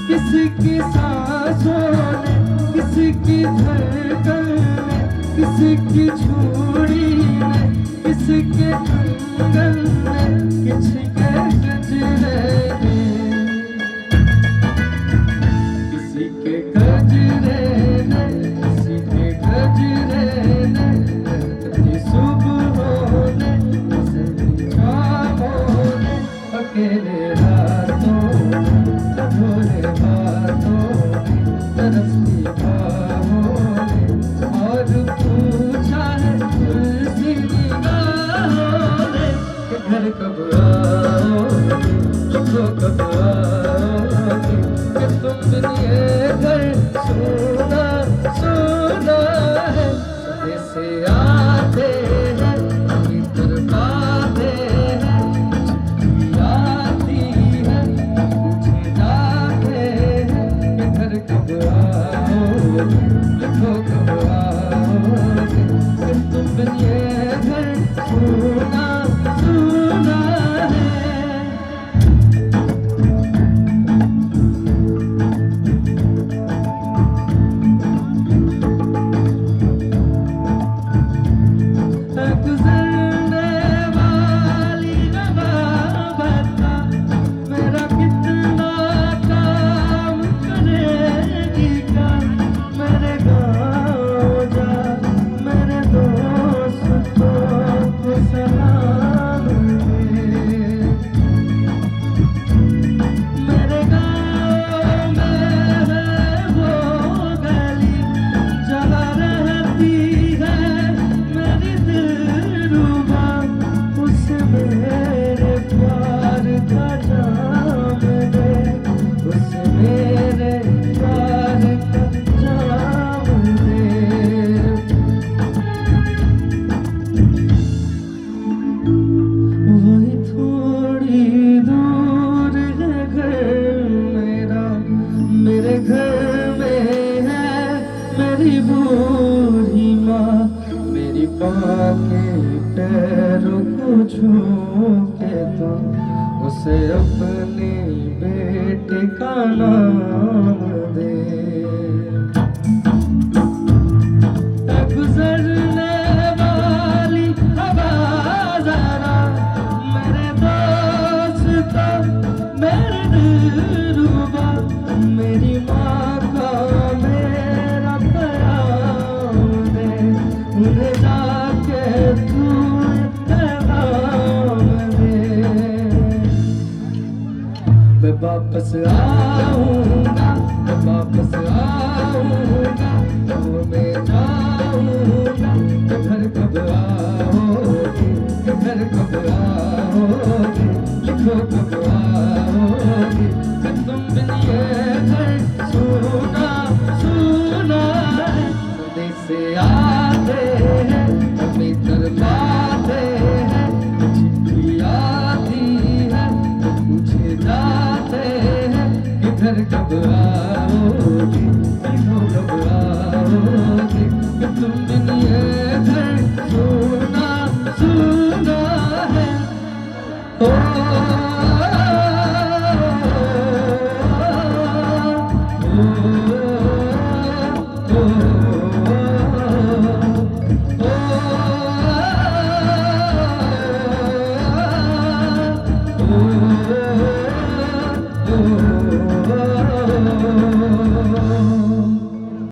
किसकी सांसों ने, किसकी धड़कन ने, किसकी छुरी ने, किसके कंगन ने, किसके गजरे ने, किसी के गजरे ने, किसी के गजरे ने, कभी सुबहों ने, कभी शामों ने, अकेले रातों भोले बातों ने, तरसती बाहों ने, और पूछा है तुलसी निगाहों ने कि घर कब आओगे, देखो कब आओगे, कि तुम बिन ये घर सोना सोना है। सदे से आते हैं इधर बातें हैं, चिट्ठी आती है मुझे जाते हैं कि घर कब आओगे, देखो कब आओगे, कि तुम बिन ये घर सोना सोना है। गुजरने वाली रवा बता मेरा कितना काम करेगी क्या, मेरे गाँव जा मेरे दोस्तों को सलाम दे, मेरे गाँव में है वो गली जहाँ रहती है मेरी दिलरुबा, उस मेरे प्यार का जाम दे, उस मेरे प्यार का जाम दे। वही थोड़ी दूर है घर मेरा, मेरे घर में है मेरी बूढ़ी माँ, मेरी माँ के पैरों को छू के तो उसे अपने बेटे का नाम दे। गुजरने वाली हवा जरा मेरे दोस्तों मेरे दिलरुबा, मेरी माँ का मेरा प्यार दे, उन्हें जाके तू पैगाम दे। मैं वापस आऊँगा, मैं वापस